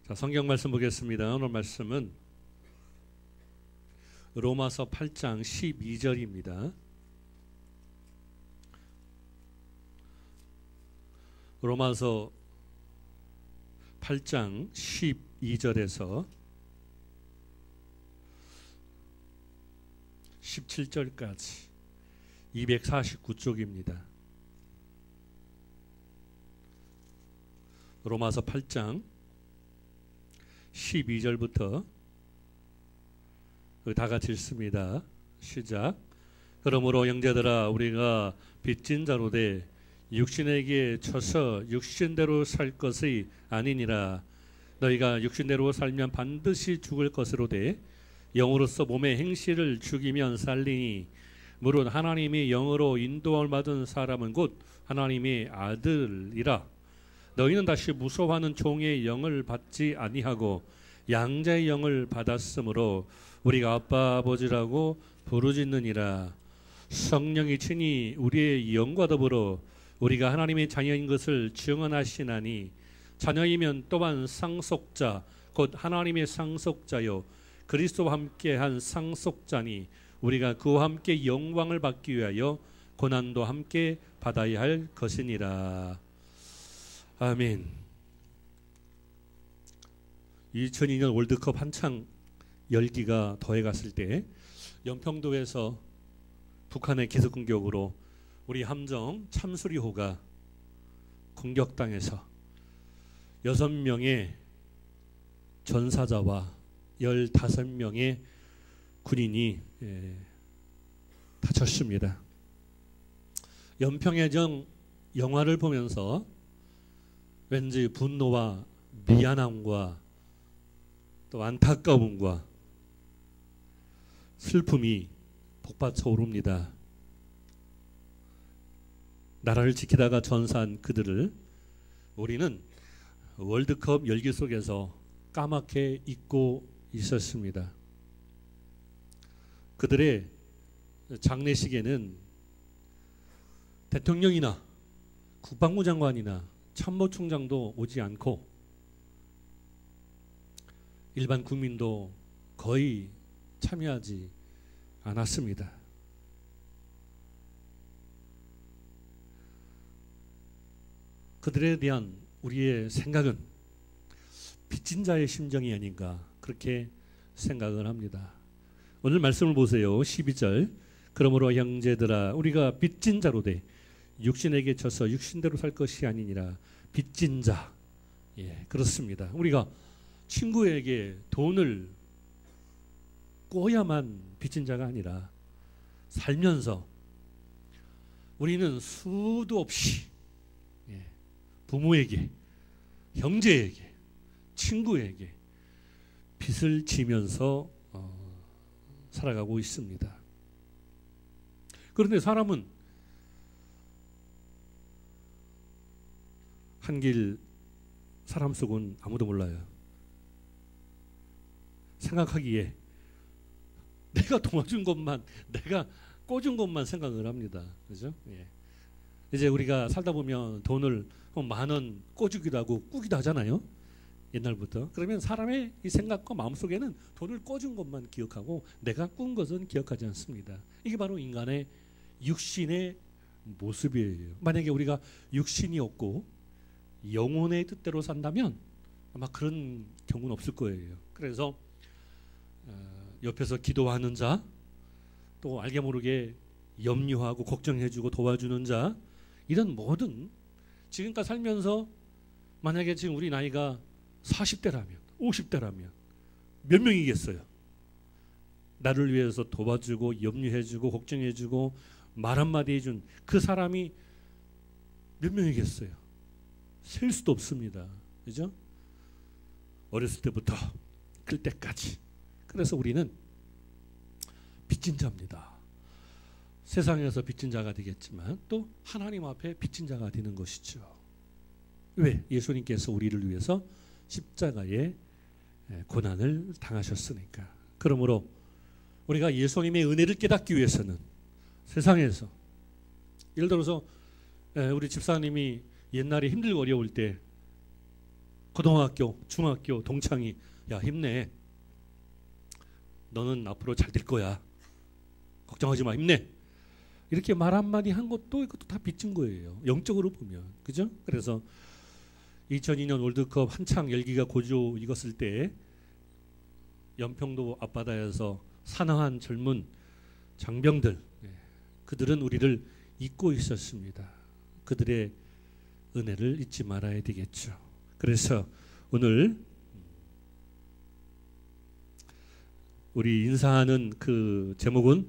자, 성경 말씀 보겠습니다. 오늘 말씀은 로마서 8장 12절입니다. 로마서 8장 12절에서 17절까지 249쪽입니다. 로마서 8장 12절부터 다 같이 읽습니다. 시작. 그러므로 형제들아 우리가 빚진 자로 돼 육신에게 쳐서 육신대로 살 것이 아니니라. 너희가 육신대로 살면 반드시 죽을 것으로 돼 영으로서 몸의 행실을 죽이면 살리니 물론 하나님이 영으로 인도함을 받은 사람은 곧 하나님의 아들이라. 너희는 다시 무서워하는 종의 영을 받지 아니하고 양자의 영을 받았으므로 우리가 아빠 아버지라고 부르짖느니라. 성령이 친히 우리의 영과 더불어 우리가 하나님의 자녀인 것을 증언하시나니 자녀이면 또한 상속자 곧 하나님의 상속자요 그리스도와 함께한 상속자니 우리가 그와 함께 영광을 받기 위하여 고난도 함께 받아야 할 것이니라. 아멘. 2002년 월드컵 한창 열기가 더해갔을 때 연평도에서 북한의 기습 공격으로 우리 함정 참수리호가 공격당해서 6명의 전사자와 15명의 군인이 다쳤습니다. 연평해전 영화를 보면서 왠지 분노와 미안함과 또 안타까움과 슬픔이 복받쳐 오릅니다. 나라를 지키다가 전사한 그들을 우리는 월드컵 열기 속에서 까맣게 잊고 있었습니다. 그들의 장례식에는 대통령이나 국방부 장관이나 참모총장도 오지 않고 일반 국민도 거의 참여하지 않았습니다. 그들에 대한 우리의 생각은 빚진 자의 심정이 아닌가 그렇게 생각을 합니다. 오늘 말씀을 보세요. 12절. 그러므로 형제들아 우리가 빚진 자로 돼 육신에게 져서 육신대로 살 것이 아니니라. 빚진 자. 예, 그렇습니다. 우리가 친구에게 돈을 꿔야만 빚진 자가 아니라 살면서 우리는 수도 없이 부모에게, 형제에게, 친구에게 빚을 지면서 살아가고 있습니다. 그런데 사람은 한길 사람 속은 아무도 몰라요. 생각하기에 내가 도와준 것만, 내가 꿔준 것만 생각을 합니다. 그죠? 예. 이제 우리가 살다 보면 돈을 10,000원 꿔주기도 하고 꾸기도 하잖아요. 옛날부터. 그러면 사람의 이 생각과 마음속에는 돈을 꿔준 것만 기억하고 내가 꾼 것은 기억하지 않습니다. 이게 바로 인간의 육신의 모습이에요. 만약에 우리가 육신이 없고 영혼의 뜻대로 산다면 아마 그런 경우는 없을 거예요. 그래서 옆에서 기도하는 자, 또 알게 모르게 염려하고 걱정해주고 도와주는 자, 이런 모든 지금까지 살면서 만약에 지금 우리 나이가 40대라면 50대라면 몇 명이겠어요? 나를 위해서 도와주고 염려해주고 걱정해주고 말 한마디 해준 그 사람이 몇 명이겠어요? 셀 수도 없습니다. 그죠? 어렸을 때부터 클 때까지. 그래서 우리는 빚진 자입니다. 세상에서 빚진 자가 되겠지만 또 하나님 앞에 빚진 자가 되는 것이죠. 왜? 예수님께서 우리를 위해서 십자가의 고난을 당하셨으니까. 그러므로 우리가 예수님의 은혜를 깨닫기 위해서는 세상에서 예를 들어서 우리 집사님이 옛날에 힘들고 어려울 때 고등학교, 중학교 동창이 야 힘내. 너는 앞으로 잘 될 거야. 걱정하지 마. 힘내. 이렇게 말 한마디 한 것도 이것도 다 빚진 거예요. 영적으로 보면. 그죠? 그래서 2002년 월드컵 한창 열기가 고조 익었을 때 연평도 앞바다에서 사나운 젊은 장병들, 그들은 우리를 잊고 있었습니다. 그들의 은혜를 잊지 말아야 되겠죠. 그래서 오늘 우리 인사하는 그 제목은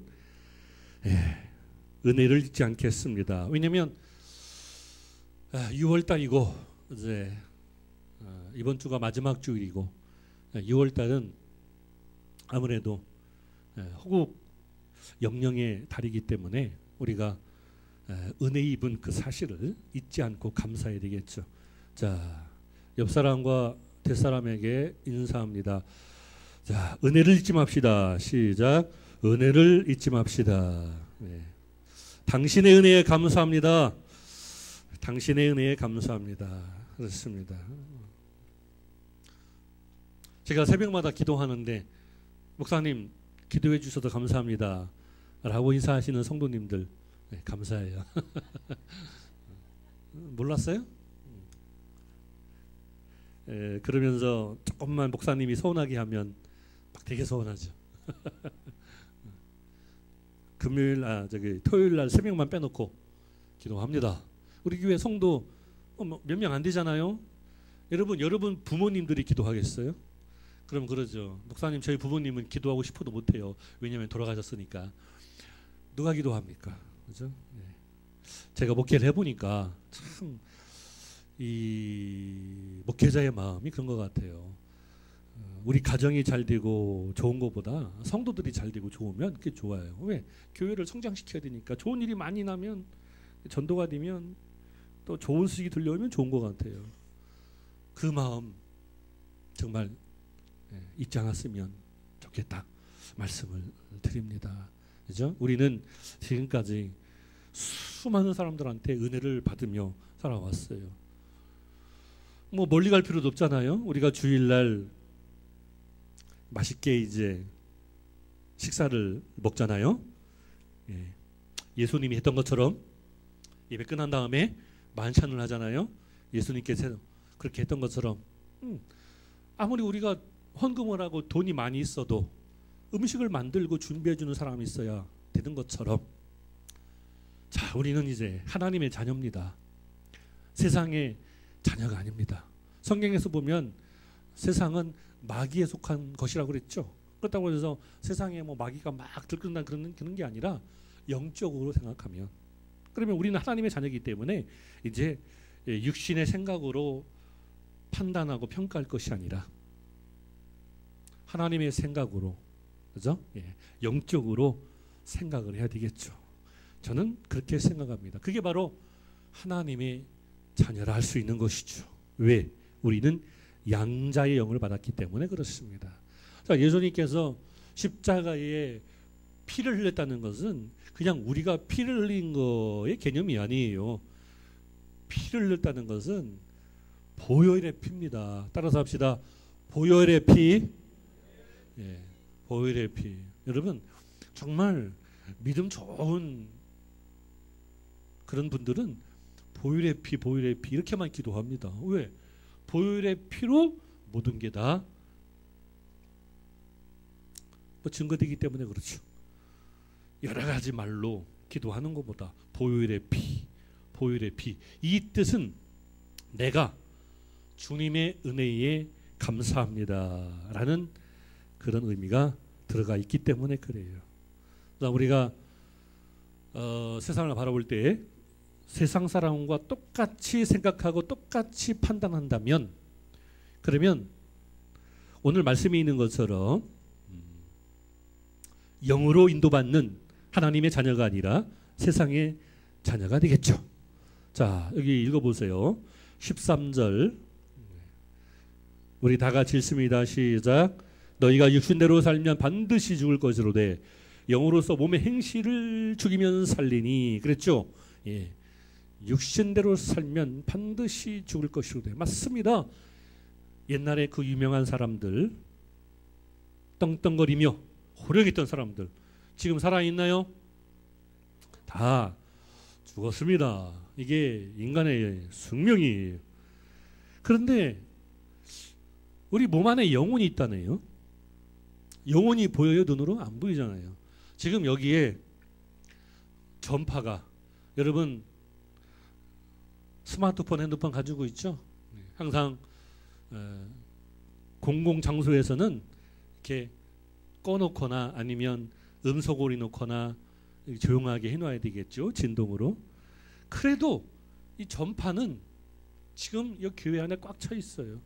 은혜를 잊지 않겠습니다. 왜냐하면 6월달이고 이제 이번 주가 마지막 주일이고 6월달은 아무래도 호국 영령의 달이기 때문에 우리가 은혜 입은 그 사실을 잊지 않고 감사해야 되겠죠. 자, 옆 사람과 뒷 사람에게 인사합니다. 자, 은혜를 잊지 맙시다. 시작. 은혜를 잊지 맙시다. 네. 당신의 은혜에 감사합니다. 당신의 은혜에 감사합니다. 그렇습니다. 제가 새벽마다 기도하는데 목사님 기도해 주셔서 감사합니다 라고 인사하시는 성도님들 감사해요. 몰랐어요? 그러면서 조금만 목사님이 서운하게 하면 막 되게 서운하죠. 토요일 날 새벽만 빼놓고 기도합니다. 우리 교회 성도 몇 명 안 되잖아요. 여러분 부모님들이 기도하겠어요? 그럼 그러죠. 목사님 저희 부모님은 기도하고 싶어도 못해요. 왜냐하면 돌아가셨으니까. 누가 기도합니까? 그죠? 네. 제가 목회를 해보니까 참 이 목회자의 마음이 그런 것 같아요. 우리 가정이 잘 되고 좋은 것보다 성도들이 잘 되고 좋으면 그게 좋아요. 왜? 교회를 성장시켜야 되니까. 좋은 일이 많이 나면 전도가 되면 또 좋은 수익이 들려오면 좋은 것 같아요. 그 마음 정말 잊지 않았으면 좋겠다 말씀을 드립니다. 그죠? 우리는 지금까지 수많은 사람들한테 은혜를 받으며 살아왔어요. 뭐 멀리 갈 필요도 없잖아요. 우리가 주일날 맛있게 이제 식사를 먹잖아요. 예수님이 했던 것처럼 예배 끝난 다음에 만찬을 하잖아요. 예수님께서 그렇게 했던 것처럼 아무리 우리가 헌금을 하고 돈이 많이 있어도 음식을 만들고 준비해 주는 사람이 있어야 되는 것처럼 자, 우리는 이제 하나님의 자녀입니다. 세상의 자녀가 아닙니다. 성경에서 보면 세상은 마귀에 속한 것이라고 그랬죠. 그렇다고 해서 세상에 뭐 마귀가 막 들끓는다 그런 게 아니라 영적으로 생각하면 그러면 우리는 하나님의 자녀이기 때문에 이제 육신의 생각으로 판단하고 평가할 것이 아니라 하나님의 생각으로, 그죠? 영적으로 생각을 해야 되겠죠. 저는 그렇게 생각합니다. 그게 바로 하나님의 자녀라 할 수 있는 것이죠. 왜? 우리는 양자의 영을 받았기 때문에 그렇습니다. 자, 예수님께서 십자가에 피를 흘렸다는 것은 그냥 우리가 피를 흘린 거의 개념이 아니에요. 피를 흘렸다는 것은 보혈의 피입니다. 따라서 합시다. 보혈의 피. 보혈의 피. 여러분 정말 믿음 좋은 그런 분들은 보혈의 피, 보혈의 피 이렇게만 기도합니다. 왜? 보혈의 피로 모든 게 다 증거되기 때문에 그렇죠. 여러 가지 말로 기도하는 것보다 보혈의 피, 보혈의 피. 이 뜻은 내가 주님의 은혜에 감사합니다라는 그런 의미가 들어가 있기 때문에 그래요. 우리가 세상을 바라볼 때 세상 사람과 똑같이 생각하고 똑같이 판단한다면 그러면 오늘 말씀에 있는 것처럼 영으로 인도받는 하나님의 자녀가 아니라 세상의 자녀가 되겠죠. 자, 여기 읽어보세요. 13절 우리 다 같이 읽습니다. 시작. 너희가 육신대로 살면 반드시 죽을 것이로되 영으로서 몸의 행실을 죽이면 살리니. 그랬죠. 육신대로 살면 반드시 죽을 것이로되. 맞습니다. 옛날에 그 유명한 사람들, 떵떵거리며 호령했던 사람들 지금 살아있나요? 다 죽었습니다. 이게 인간의 숙명이에요. 그런데 우리 몸 안에 영혼이 있다네요. 영혼이 보여요? 눈으로? 안 보이잖아요. 지금 여기에 전파가, 여러분 스마트폰, 핸드폰 가지고 있죠? 항상 공공장소에서는 이렇게 꺼놓거나 아니면 음소거리 놓거나 조용하게 해놔야 되겠죠, 진동으로. 그래도 이 전파는 지금 이 교회 안에 꽉 차 있어요.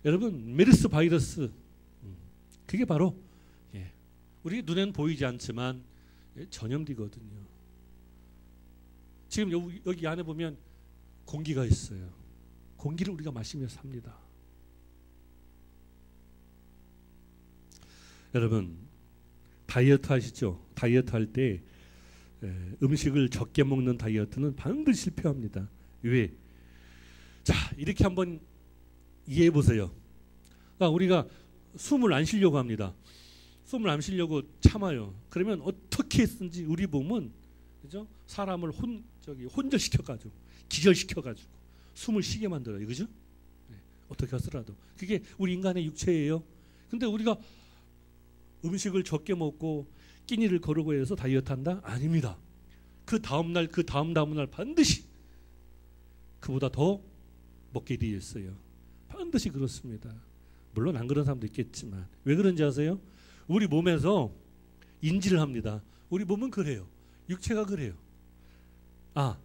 여러분, 메르스 바이러스, 그게 바로 우리 눈엔 보이지 않지만 전염되거든요. 지금 여기 안에 보면 공기가 있어요. 공기를 우리가 마시며 삽니다. 여러분, 다이어트 하시죠? 다이어트 할 때 음식을 적게 먹는 다이어트는 반드시 실패합니다. 왜? 자, 이렇게 한번 이해해 보세요. 그러니까 우리가 숨을 안 쉬려고 합니다. 숨을 안 쉬려고 참아요. 그러면 어떻게 했든지 우리 몸은, 그죠? 사람을 혼절시켜가지고 기절시켜가지고 숨을 쉬게 만들어요. 그죠? 어떻게 하더라도 그게 우리 인간의 육체예요. 근데 우리가 음식을 적게 먹고 끼니를 거르고 해서 다이어트 한다? 아닙니다. 그 다음날, 그 다음날 반드시 그보다 더 먹게 되어 있어요. 반드시 그렇습니다. 물론 안 그런 사람도 있겠지만. 왜 그런지 아세요? 우리 몸에서 인지를 합니다. 우리 몸은 그래요. 육체가 그래요. 아,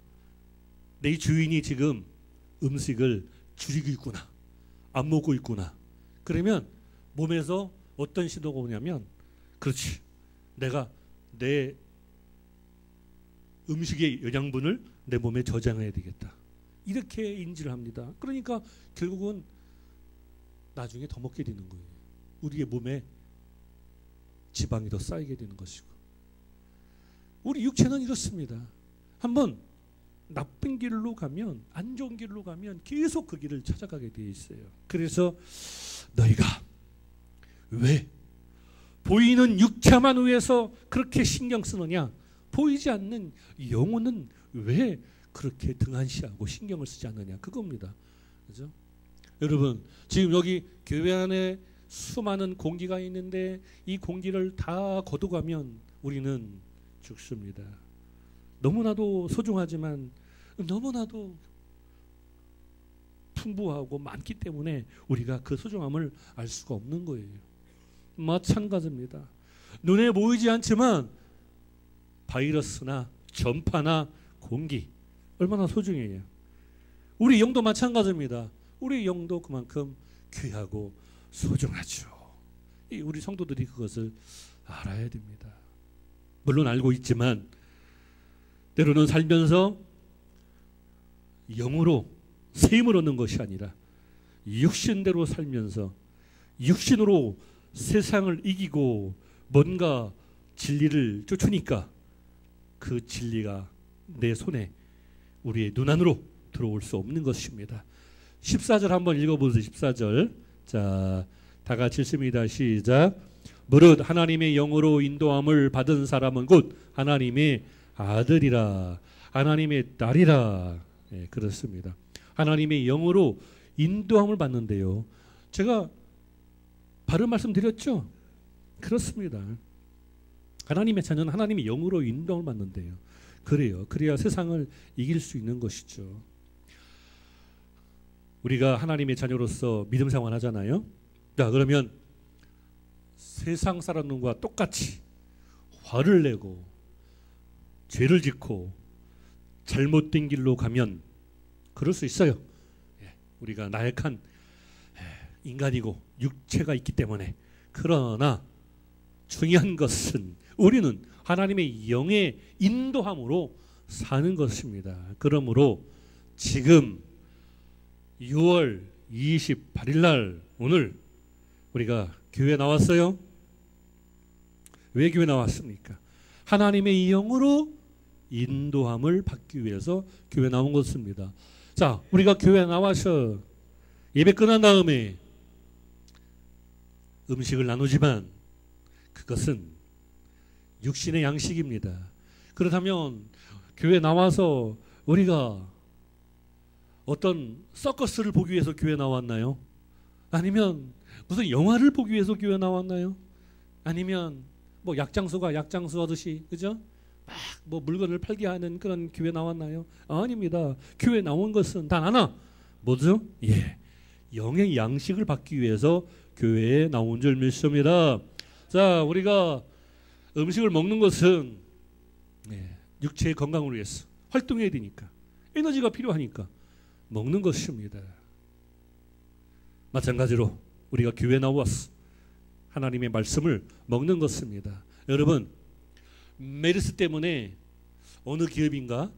내 주인이 지금 음식을 줄이고 있구나. 안 먹고 있구나. 그러면 몸에서 어떤 신호가 오냐면, 그렇지, 내가 내 음식의 영양분을 내 몸에 저장해야 되겠다. 이렇게 인지를 합니다. 그러니까 결국은 나중에 더 먹게 되는 거예요. 우리의 몸에 지방이 더 쌓이게 되는 것이고. 우리 육체는 이렇습니다. 한번 나쁜 길로 가면, 안 좋은 길로 가면 계속 그 길을 찾아가게 되어 있어요. 그래서 너희가 왜 보이는 육체만 위해서 그렇게 신경 쓰느냐? 보이지 않는 영혼은 왜 그렇게 등한시하고 신경을 쓰지 않느냐? 그겁니다. 그죠? 여러분, 지금 여기 교회 안에 수많은 공기가 있는데 이 공기를 다 거둬가면 우리는 죽습니다. 너무나도 소중하지만 너무나도 풍부하고 많기 때문에 우리가 그 소중함을 알 수가 없는 거예요. 마찬가지입니다. 눈에 보이지 않지만 바이러스나 전파나 공기 얼마나 소중해요. 우리 영도 마찬가지입니다. 우리 영도 그만큼 귀하고 소중하죠. 우리 성도들이 그것을 알아야 됩니다. 물론 알고 있지만 때로는 살면서 영으로 셈을 얻는 것이 아니라 육신대로 살면서 육신으로 세상을 이기고 뭔가 진리를 쫓으니까 그 진리가 내 손에, 우리의 눈 안으로 들어올 수 없는 것입니다. 14절 한번 읽어보세요. 14절. 자, 다 같이 읽습니다. 시작. 무릇 하나님의 영으로 인도함을 받은 사람은 곧 하나님의 아들이라, 하나님의 딸이라. 네, 그렇습니다. 하나님의 영으로 인도함을 받는데요. 제가 바른 말씀 드렸죠? 그렇습니다. 하나님의 자녀는 하나님의 영으로 인도함을 받는데요. 그래요. 그래야 세상을 이길 수 있는 것이죠. 우리가 하나님의 자녀로서 믿음 생활 하잖아요. 자, 그러면 세상 사람들과 똑같이 화를 내고 죄를 짓고 잘못된 길로 가면 그럴 수 있어요. 우리가 나약한 인간이고 육체가 있기 때문에. 그러나 중요한 것은 우리는 하나님의 영의 인도함으로 사는 것입니다. 그러므로 지금 6월 28일 날 오늘 우리가 교회 나왔어요. 왜 교회 나왔습니까? 하나님의 영으로 인도함을 받기 위해서 교회 나온 것입니다. 자, 우리가 교회 나와서 예배 끝난 다음에 음식을 나누지만 그것은 육신의 양식입니다. 그렇다면 교회 나와서 우리가 어떤 서커스를 보기 위해서 교회 나왔나요? 아니면 무슨 영화를 보기 위해서 교회 나왔나요? 아니면 뭐 약장수가 약장수 하듯이, 그죠? 막 뭐 물건을 팔게 하는 그런 교회 나왔나요? 아닙니다. 교회 나온 것은 단 하나. 뭐죠? 예. 영의 양식을 받기 위해서 교회에 나온 줄 믿습니다. 자, 우리가 음식을 먹는 것은 육체의 건강을 위해서 활동해야 되니까, 에너지가 필요하니까 먹는 것입니다. 마찬가지로 우리가 교회에 나와서 하나님의 말씀을 먹는 것입니다. 여러분, 메르스 때문에 어느 기업인가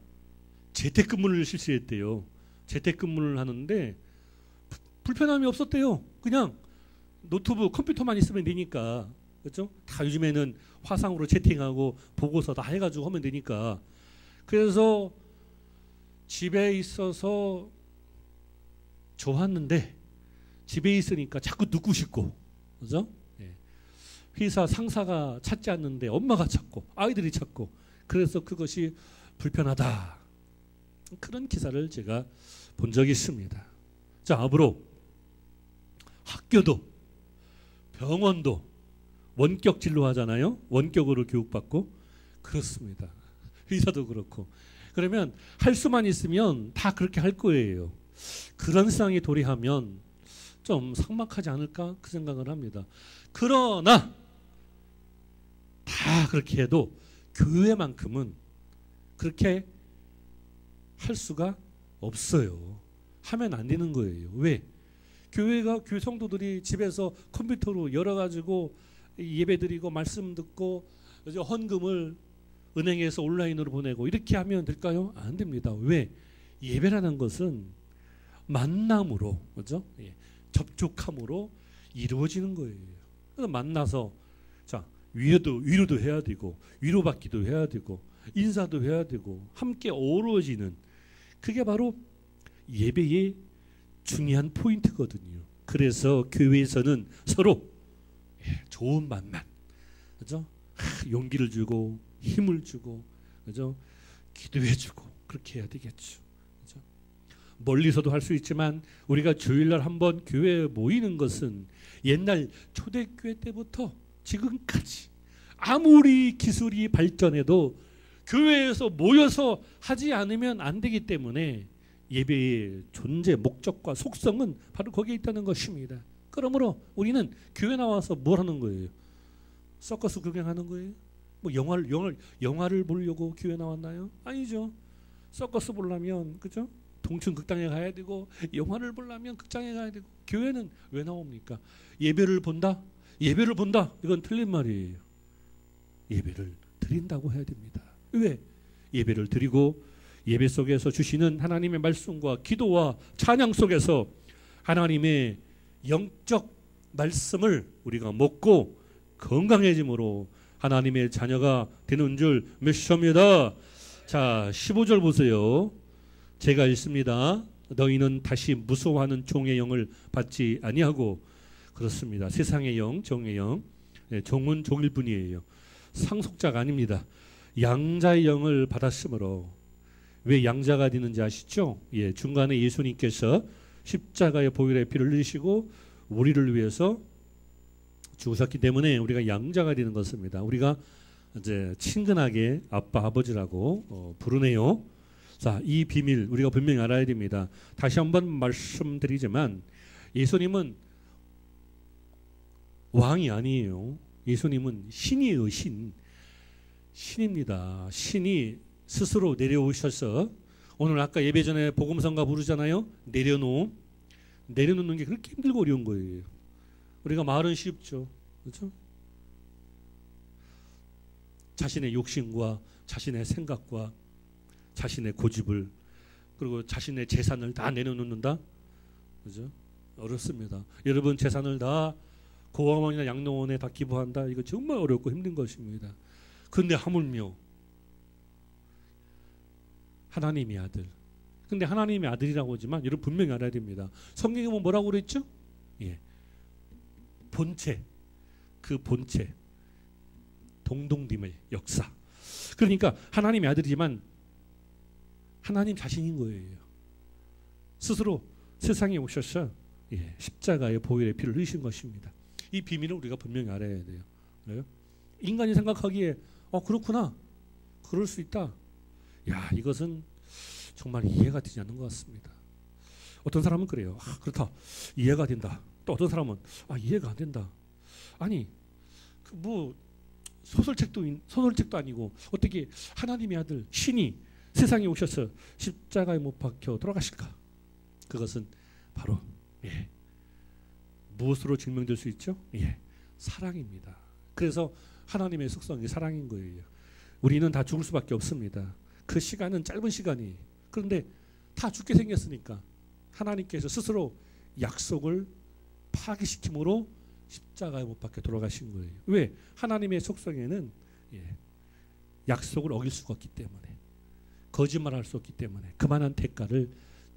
재택근무를 실시했대요. 재택근무를 하는데 불편함이 없었대요. 그냥 노트북, 컴퓨터만 있으면 되니까. 그렇죠? 다 요즘에는 화상으로 채팅하고 보고서 다 해가지고 하면 되니까. 그래서 집에 있어서 좋았는데 집에 있으니까 자꾸 눕고 싶고, 그죠? 예. 회사 상사가 찾지 않는데 엄마가 찾고 아이들이 찾고, 그래서 그것이 불편하다. 그런 기사를 제가 본 적이 있습니다. 자, 앞으로 학교도 병원도 원격 진료하잖아요. 원격으로 교육받고. 그렇습니다. 의사도 그렇고. 그러면 할 수만 있으면 다 그렇게 할 거예요. 그런 세상에 도래하면 좀 삭막하지 않을까 그 생각을 합니다. 그러나 다 그렇게 해도 교회만큼은 그렇게 할 수가 없어요. 하면 안 되는 거예요. 왜? 교회가 교회 성도들이 집에서 컴퓨터로 열어가지고 예배드리고 말씀 듣고 헌금을 은행에서 온라인으로 보내고 이렇게 하면 될까요? 안 됩니다. 왜? 예배라는 것은 만남으로, 그죠? 예. 접촉함으로 이루어지는 거예요. 그래서 만나서 자, 위로도 해야 되고 위로받기도 해야 되고 인사도 해야 되고 함께 어우러지는, 그게 바로 예배의 중요한 포인트거든요. 그래서 교회에서는 서로 좋은 만남, 그죠? 용기를 주고 힘을 주고, 그죠? 기도해주고 그렇게 해야 되겠죠. 그죠? 멀리서도 할 수 있지만 우리가 주일날 한번 교회에 모이는 것은 옛날 초대교회 때부터 지금까지 아무리 기술이 발전해도 교회에서 모여서 하지 않으면 안 되기 때문에 예배의 존재, 목적과 속성은 바로 거기에 있다는 것입니다. 그러므로 우리는 교회 나와서 뭘 하는 거예요? 서커스 구경하는 거예요? 뭐 영화를 보려고 교회 나왔나요? 아니죠. 서커스 보려면, 그죠? 동춘극장에 가야 되고 영화를 보려면 극장에 가야 되고. 교회는 왜 나옵니까? 예배를 본다? 예배를 본다. 이건 틀린 말이에요. 예배를 드린다고 해야 됩니다. 왜? 예배를 드리고 예배 속에서 주시는 하나님의 말씀과 기도와 찬양 속에서 하나님의 영적 말씀을 우리가 먹고 건강해짐으로 하나님의 자녀가 되는 줄 믿습니다. 자, 15절 보세요. 제가 읽습니다. 너희는 다시 무서워하는 종의 영을 받지 아니하고. 그렇습니다. 세상의 영, 종의 영. 종은 종일 뿐이에요. 상속자가 아닙니다. 양자의 영을 받았으므로. 왜 양자가 되는지 아시죠? 예, 중간에 예수님께서 십자가의 보혈의 피를 흘리시고 우리를 위해서 죽으셨기 때문에 우리가 양자가 되는 것입니다. 우리가 이제 친근하게 아빠, 아버지라고 부르네요. 자, 이 비밀 우리가 분명히 알아야 됩니다. 다시 한번 말씀드리지만 예수님은 왕이 아니에요. 예수님은 신이에요. 신입니다. 신이 스스로 내려오셔서, 오늘 아까 예배 전에 복음성가 부르잖아요. 내려놓는 게 그렇게 힘들고 어려운 거예요. 우리가 말은 쉽죠. 그렇죠? 자신의 욕심과 자신의 생각과 자신의 고집을, 그리고 자신의 재산을 다 내려놓는다. 그죠? 어렵습니다. 여러분, 재산을 다 고아원이나 양로원에 다 기부한다. 이거 정말 어렵고 힘든 것입니다. 그런데 하물며 하나님의 아들. 근데 하나님의 아들이라고 하지만 여러분 분명히 알아야 됩니다. 성경에 보면 뭐라고 그랬죠? 예. 본체, 그 본체, 동동됨의 역사. 그러니까 하나님의 아들이지만 하나님 자신인 거예요. 스스로 세상에 오셔서 십자가의 보혈의 피를 흘리신 것입니다. 이 비밀을 우리가 분명히 알아야 돼요. 그래요? 인간이 생각하기에 그렇구나, 그럴 수 있다. 야, 이것은 정말 이해가 되지 않는 것 같습니다. 어떤 사람은 그래요. 그렇다, 이해가 된다. 또 어떤 사람은 이해가 안 된다. 아니, 소설책도 아니고 어떻게 하나님의 아들 신이 세상에 오셔서 십자가에 못 박혀 돌아가실까? 그것은 바로 무엇으로 증명될 수 있죠? 사랑입니다. 그래서 하나님의 속성이 사랑인 거예요. 우리는 다 죽을 수밖에 없습니다. 그 시간은 짧은 시간이에요. 그런데 다 죽게 생겼으니까 하나님께서 스스로 약속을 파기시킴으로 십자가에 못 박혀 돌아가신 거예요. 왜? 하나님의 속성에는 약속을 어길 수가 없기 때문에, 거짓말할 수 없기 때문에 그만한 대가를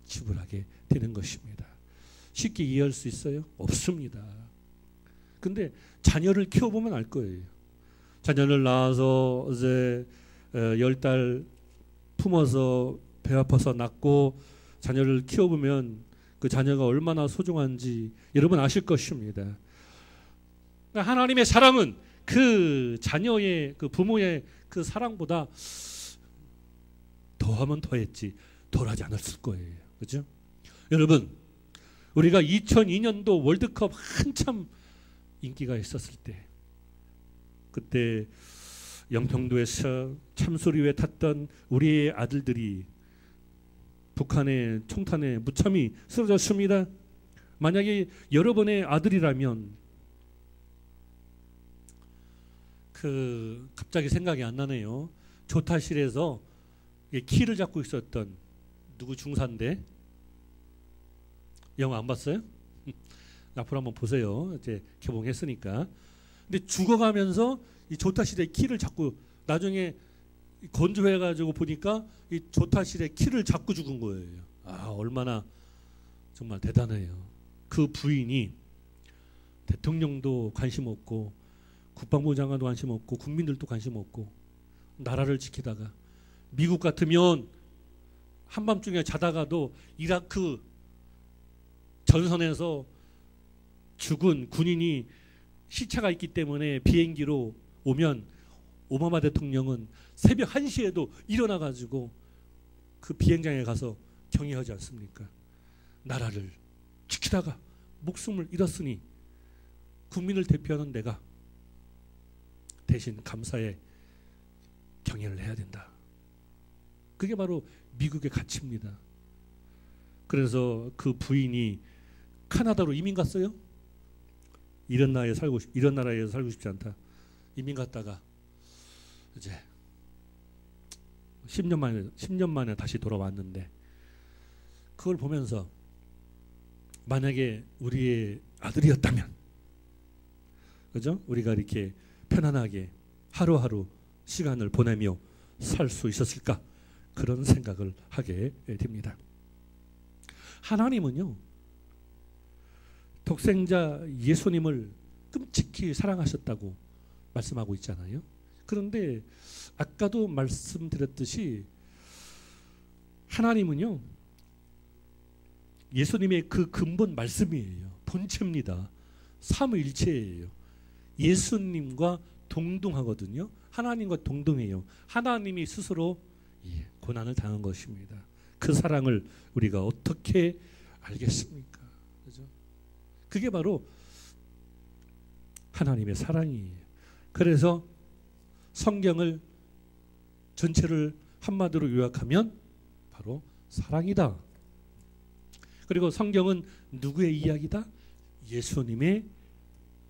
지불하게 되는 것입니다. 쉽게 이해할 수 있어요? 없습니다. 근데 자녀를 키워보면 알 거예요. 자녀를 낳아서 이제 10달 품어서 배 아파서 낳고 자녀를 키워보면 그 자녀가 얼마나 소중한지 여러분 아실 것입니다. 하나님의 사랑은 그 자녀의, 그 부모의 그 사랑보다 더하면 더했지 덜하지 않았을 거예요. 그렇죠? 여러분, 우리가 2002년도 월드컵 한참 인기가 있었을 때, 그때 영평도에서 참수리에 탔던 우리의 아들들이 북한의 총탄에 무참히 쓰러졌습니다. 만약에 여러분의 아들이라면 갑자기 생각이 안 나네요. 조타실에서 키를 잡고 있었던 누구 중사인데, 영화 안 봤어요? 앞으로 한번 보세요. 이제 개봉했으니까. 근데 죽어가면서 이 조타실의 키를 잡고, 나중에 건조해가지고 보니까 이 조타실의 키를 잡고 죽은 거예요. 얼마나 정말 대단해요. 그 부인이 대통령도 관심 없고 국방부 장관도 관심 없고 국민들도 관심 없고 나라를 지키다가, 미국 같으면 한밤중에 자다가도 이라크 전선에서 죽은 군인이 시체가 있기 때문에 비행기로 오면 오바마 대통령은 새벽 1시에도 일어나가지고 그 비행장에 가서 경의하지 않습니까? 나라를 지키다가 목숨을 잃었으니 국민을 대표하는 내가 대신 감사의 경의를 해야 된다. 그게 바로 미국의 가치입니다. 그래서 그 부인이 카나다로 이민 갔어요. 이런 나라에 살고 싶지 않다. 이민 갔다가 이제 10년 만에 다시 돌아왔는데, 그걸 보면서 만약에 우리의 아들이었다면, 그죠? 우리가 이렇게 편안하게 하루하루 시간을 보내며 살 수 있었을까? 그런 생각을 하게 됩니다. 하나님은요, 독생자 예수님을 끔찍히 사랑하셨다고 말씀하고 있잖아요. 그런데 아까도 말씀드렸듯이 하나님은요, 예수님의 그 근본 말씀이에요. 본체입니다. 삼위일체예요. 예수님과 동등하거든요. 하나님과 동등해요. 하나님이 스스로 고난을 당한 것입니다. 그 사랑을 우리가 어떻게 알겠습니까? 그죠? 그게 바로 하나님의 사랑이에요. 그래서 성경을 전체를 한마디로 요약하면 바로 사랑이다. 그리고 성경은 누구의 이야기다? 예수님의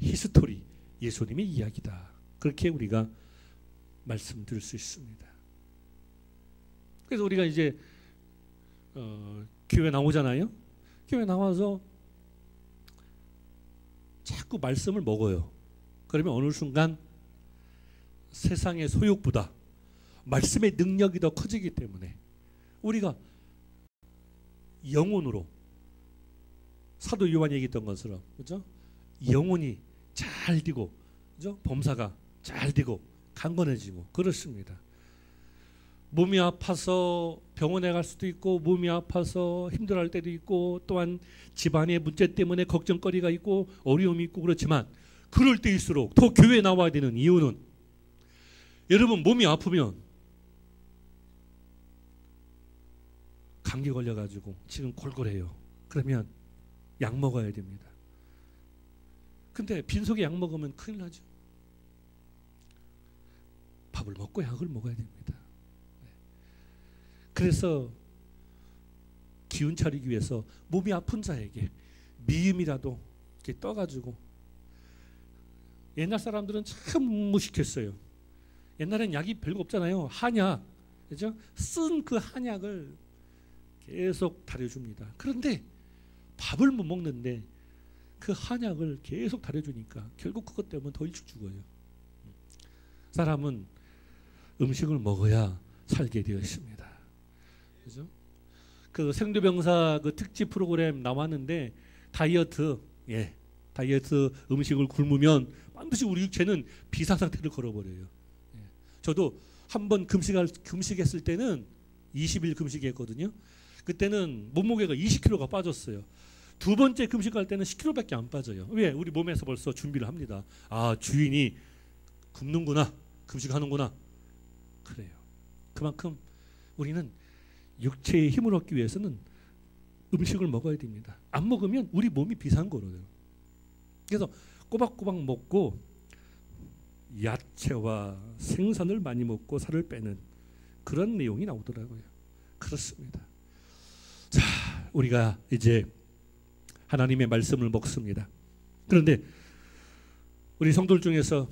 히스토리, 예수님의 이야기다. 그렇게 우리가 말씀드릴 수 있습니다. 그래서 우리가 이제 교회 나오잖아요. 교회 나와서 자꾸 말씀을 먹어요. 그러면 어느 순간 세상의 소욕보다 말씀의 능력이 더 커지기 때문에 우리가 영혼으로, 사도 요한이 얘기했던 것처럼, 그죠? 영혼이 잘 되고 그죠? 범사가 잘 되고 강건해지고 그렇습니다. 몸이 아파서 병원에 갈 수도 있고 몸이 아파서 힘들어할 때도 있고 또한 집안의 문제 때문에 걱정거리가 있고 어려움이 있고 그렇지만 그럴 때일수록 더 교회에 나와야 되는 이유는 여러분 몸이 아프면 감기 걸려가지고 지금 골골해요. 그러면 약 먹어야 됩니다. 근데 빈속에 약 먹으면 큰일 나죠. 밥을 먹고 약을 먹어야 됩니다. 그래서 기운 차리기 위해서 몸이 아픈 자에게 미음이라도 이렇게 떠가지고 옛날 사람들은 참 무식했어요. 옛날엔 약이 별거 없잖아요. 한약, 그죠? 쓴 그 한약을 계속 다려줍니다. 그런데 밥을 못 먹는데 그 한약을 계속 다려주니까 결국 그것 때문에 더 일찍 죽어요. 사람은 음식을 먹어야 살게 되어 있습니다. 그죠? 그 생두병사 그 특집 프로그램 나왔는데 다이어트, 다이어트 음식을 굶으면 반드시 우리 육체는 비상 상태를 걸어버려요. 저도 한번 금식했을 때는 20일 금식했거든요. 그때는 몸무게가 20kg가 빠졌어요. 두 번째 금식할 때는 10kg밖에 안 빠져요. 왜? 우리 몸에서 벌써 준비를 합니다. 아, 주인이 굶는구나, 금식하는구나. 그래요. 그만큼 우리는 육체의 힘을 얻기 위해서는 음식을 먹어야 됩니다. 안 먹으면 우리 몸이 비상걸어요. 그래서 꼬박꼬박 먹고 야채와 생선을 많이 먹고 살을 빼는 그런 내용이 나오더라고요. 그렇습니다. 자, 우리가 이제 하나님의 말씀을 먹습니다. 그런데 우리 성도들 중에서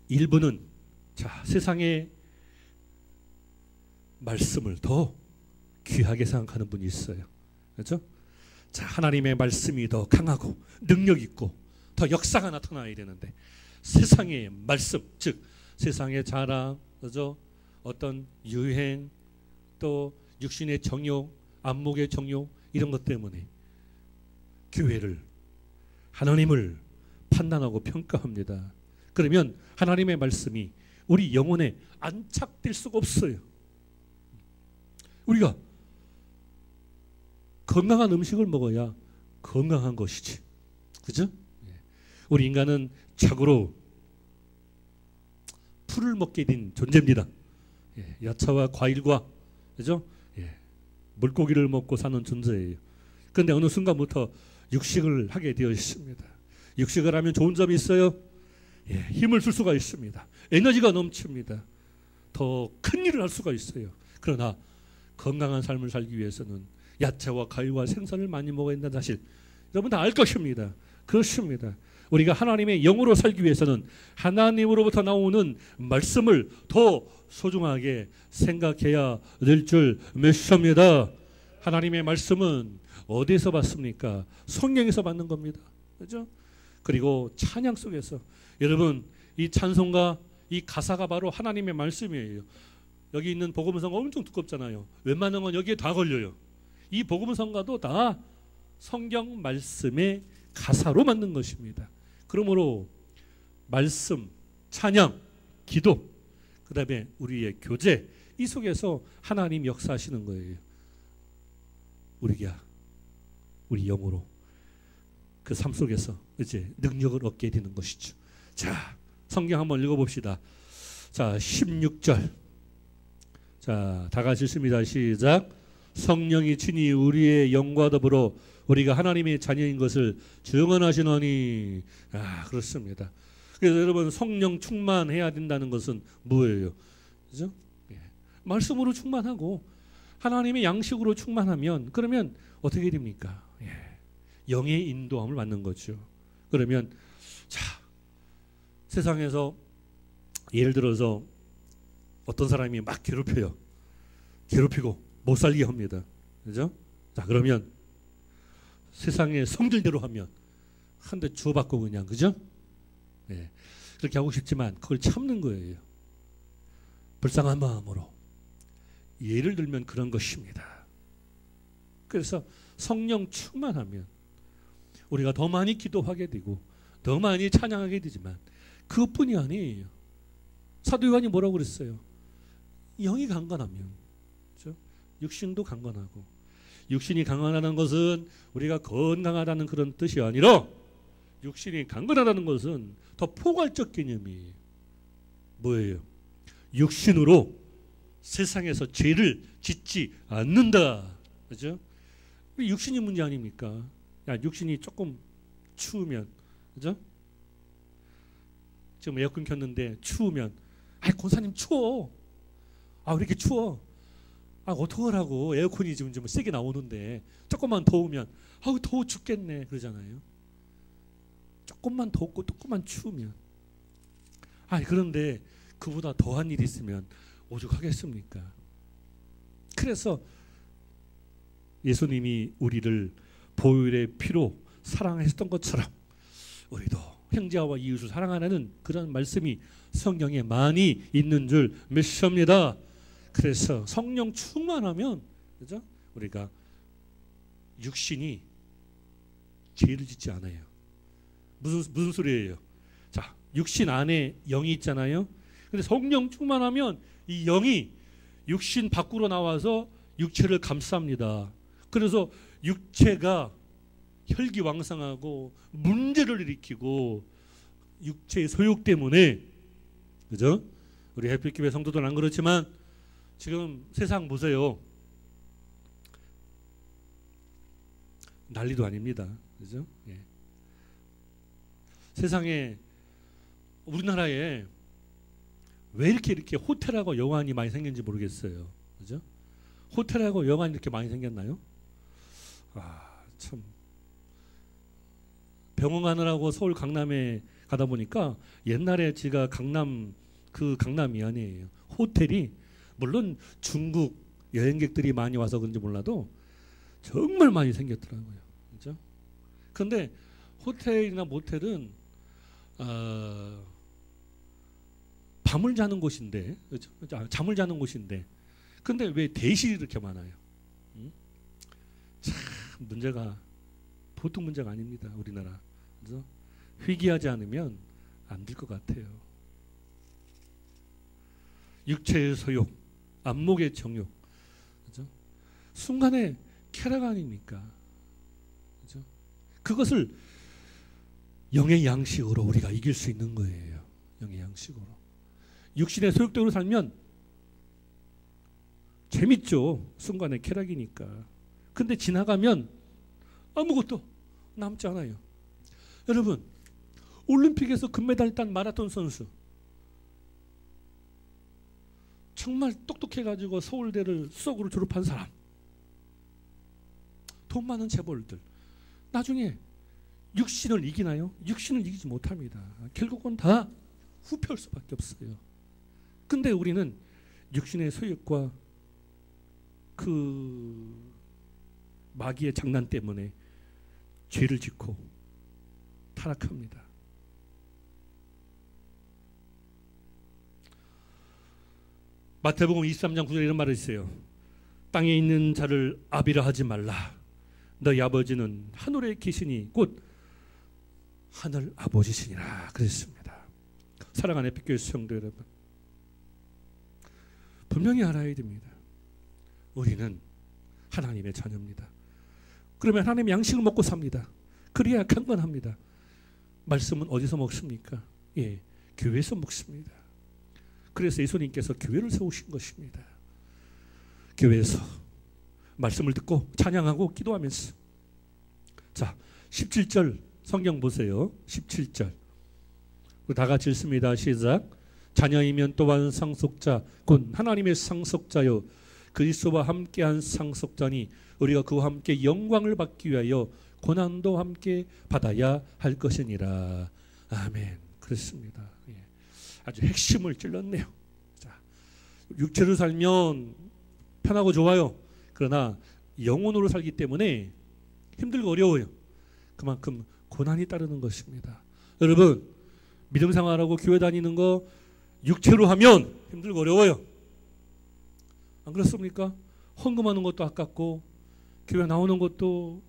일부는 자, 세상의 말씀을 더 귀하게 생각하는 분이 있어요. 그렇죠? 자, 하나님의 말씀이 더 강하고 능력 있고 더 역사가 나타나야 되는데 세상의 말씀, 즉 세상의 자랑, 그죠? 어떤 유행, 또 육신의 정욕, 안목의 정욕 이런 것 때문에 교회를, 하나님을 판단하고 평가합니다. 그러면 하나님의 말씀이 우리 영혼에 안착될 수가 없어요. 우리가 건강한 음식을 먹어야 건강한 것이지, 그죠? 우리 인간은 착으로 풀을 먹게 된 존재입니다. 야채와 과일과, 그죠? 물고기를 먹고 사는 존재예요. 그런데 어느 순간부터 육식을 하게 되어 있습니다. 육식을 하면 좋은 점이 있어요. 힘을 쓸 수가 있습니다. 에너지가 넘칩니다. 더 큰 일을 할 수가 있어요. 그러나 건강한 삶을 살기 위해서는 야채와 과일과 생선을 많이 먹어야 한다는 사실 여러분 다 알 것입니다. 그렇습니다. 우리가 하나님의 영으로 살기 위해서는 하나님으로부터 나오는 말씀을 더 소중하게 생각해야 될 줄 믿습니다. 하나님의 말씀은 어디에서 받습니까? 성령에서 받는 겁니다. 그렇죠? 그리고 찬양 속에서 여러분 이 찬송가 이 가사가 바로 하나님의 말씀이에요. 여기 있는 복음성가 엄청 두껍잖아요. 웬만한 건 여기에 다 걸려요. 이 복음성가도 다 성경 말씀의 가사로 만든 것입니다. 그러므로 말씀, 찬양, 기도, 그 다음에 우리의 교제 이 속에서 하나님 역사하시는 거예요. 우리가 우리 영으로 그 삶 속에서 이제 능력을 얻게 되는 것이죠. 자, 성경 한번 읽어봅시다. 자, 16절. 자, 다 같이 읽습니다. 시작. 성령이 친히 우리의 영과 더불어 우리가 하나님의 자녀인 것을 증언하시노니. 아, 그렇습니다. 그래서 여러분 성령 충만해야 된다는 것은 뭐예요? 그죠? 말씀으로 충만하고 하나님의 양식으로 충만하면 그러면 어떻게 됩니까? 영의 인도함을 받는 거죠. 그러면 자, 세상에서 예를 들어서 어떤 사람이 막 괴롭히고 못 살게 합니다. 그죠? 자, 그러면 세상의 성질대로 하면 한 대 주워받고 그냥, 그죠? 그렇게 하고 싶지만 그걸 참는 거예요. 불쌍한 마음으로. 예를 들면 그런 것입니다. 그래서 성령 충만하면 우리가 더 많이 기도하게 되고 더 많이 찬양하게 되지만 그것뿐이 아니에요. 사도 요한이 뭐라고 그랬어요? 영이 강건하면, 그렇죠? 육신도 강건하고, 육신이 강건하다는 것은 우리가 건강하다는 그런 뜻이 아니라 육신이 강건하다는 것은 더 포괄적 개념이에요. 뭐예요? 육신으로 세상에서 죄를 짓지 않는다. 그죠? 육신이 문제 아닙니까? 야, 육신이 조금 추우면, 그죠? 지금 에어컨 켰는데 추우면, 아이, 권사님 추워. 아, 왜 이렇게 추워? 아, 어떡하라고. 에어컨이 지금 좀 세게 나오는데 조금만 더우면, 아우, 더워 죽겠네. 그러잖아요. 조금만 덥고 조금만 추우면. 아, 그런데 그보다 더한 일이 있으면 오죽하겠습니까? 그래서 예수님이 우리를 보혈의 피로 사랑하셨던 것처럼 우리도 형제와 이웃을 사랑하라는 그런 말씀이 성경에 많이 있는 줄 믿습니다. 그래서 성령 충만하면, 그죠? 우리가 육신이 죄를 짓지 않아요. 무슨 소리예요? 자, 육신 안에 영이 있잖아요. 근데 성령 충만하면 이 영이 육신 밖으로 나와서 육체를 감쌉니다. 그래서 육체가 혈기왕성하고 문제를 일으키고 육체의 소욕 때문에, 그죠? 우리 햇빛교회 성도들은 안 그렇지만 지금 세상 보세요. 난리도 아닙니다. 그죠? 예. 세상에, 우리나라에 왜 이렇게 호텔하고 여관이 많이 생겼는지 모르겠어요. 그죠? 호텔하고 여관이 이렇게 많이 생겼나요? 아, 참. 병원 가느라고 서울 강남에 가다 보니까 옛날에 제가 강남이 아니에요. 호텔이, 물론 중국 여행객들이 많이 와서 그런지 몰라도 정말 많이 생겼더라고요. 그죠? 근데 호텔이나 모텔은 밤을 자는 곳인데, 그렇죠? 잠을 자는 곳인데, 근데 왜 대실이 이렇게 많아요? 참 문제가 보통 문제가 아닙니다. 우리나라. 그래서 회개하지 않으면 안 될 것 같아요. 육체의 소욕, 안목의 정욕, 그죠? 순간의 쾌락 아닙니까? 그죠? 그것을 영의 양식으로 우리가 이길 수 있는 거예요. 영의 양식으로. 육신의 소욕대로 살면 재밌죠. 순간의 쾌락이니까. 근데 지나가면 아무것도 남지 않아요. 여러분, 올림픽에서 금메달 딴 마라톤 선수, 정말 똑똑해가지고 서울대를 수석으로 졸업한 사람, 돈 많은 재벌들, 나중에 육신을 이기나요? 육신을 이기지 못합니다. 결국은 다 후퇴할 수밖에 없어요. 근데 우리는 육신의 소욕과 그 마귀의 장난 때문에 죄를 짓고 타락합니다. 마태복음 23장 9절에 이런 말이 있어요. 땅에 있는 자를 아비라 하지 말라. 너희 아버지는 하늘에 계시니 곧 하늘 아버지시니라 그랬습니다. 사랑하는 햇빛교회 성도 여러분, 분명히 알아야 됩니다. 우리는 하나님의 자녀입니다. 그러면 하나님의 양식을 먹고 삽니다. 그래야 강건합니다. 말씀은 어디서 먹습니까? 예, 교회에서 먹습니다. 그래서 예수님께서 교회를 세우신 것입니다. 교회에서 말씀을 듣고 찬양하고 기도하면서. 자, 17절 성경 보세요. 17절 다 같이 읽습니다. 시작. 자녀이면 또한 상속자 곧 하나님의 상속자요 그리스도와 함께한 상속자니 우리가 그와 함께 영광을 받기 위하여 고난도 함께 받아야 할 것이니라. 아멘. 그렇습니다. 예. 아주 핵심을 찔렀네요. 자, 육체로 살면 편하고 좋아요. 그러나 영혼으로 살기 때문에 힘들고 어려워요. 그만큼 고난이 따르는 것입니다. 여러분, 믿음 생활하고 교회 다니는 거 육체로 하면 힘들고 어려워요. 안 그렇습니까? 헌금하는 것도 아깝고 교회 나오는 것도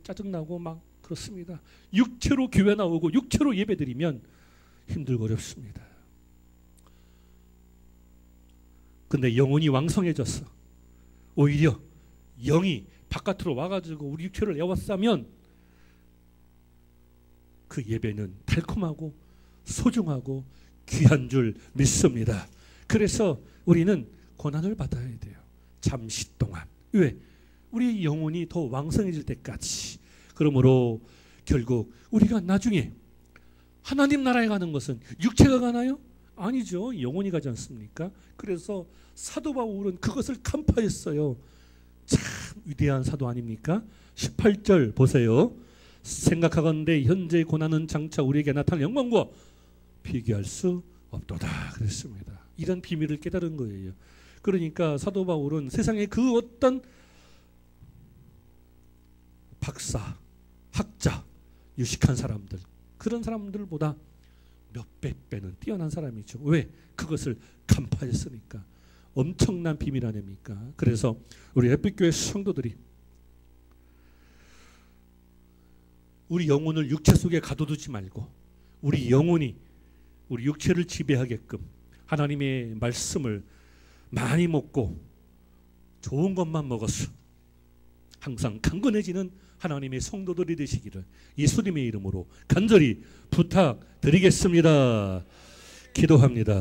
짜증나고 막 그렇습니다. 육체로 교회 나오고 육체로 예배드리면 힘들고 어렵습니다. 근데 영혼이 왕성해졌어. 오히려 영이 바깥으로 와가지고 우리 육체를 에워싸면 그 예배는 달콤하고 소중하고 귀한 줄 믿습니다. 그래서 우리는 고난을 받아야 돼요. 잠시 동안. 왜? 우리 영혼이 더 왕성해질 때까지. 그러므로 결국 우리가 나중에 하나님 나라에 가는 것은 육체가 가나요? 아니죠. 영혼이 가지 않습니까? 그래서 사도 바울은 그것을 간파했어요. 참 위대한 사도 아닙니까? 18절 보세요. 생각하건대 현재의 고난은 장차 우리에게 나타날 영광과 비교할 수 없도다 그랬습니다. 이런 비밀을 깨달은 거예요. 그러니까 사도 바울은 세상의 그 어떤 박사, 학자, 유식한 사람들 그런 사람들보다 몇백 배는 뛰어난 사람이죠. 왜? 그것을 간파했으니까. 엄청난 비밀 아닙니까? 그래서 우리 에픽교회 성도들이 우리 영혼을 육체 속에 가둬두지 말고 우리 영혼이 우리 육체를 지배하게끔 하나님의 말씀을 많이 먹고 좋은 것만 먹어서 항상 강건해지는 하나님의 성도들이 되시기를 예수님의 이름으로 간절히 부탁드리겠습니다. 기도합니다.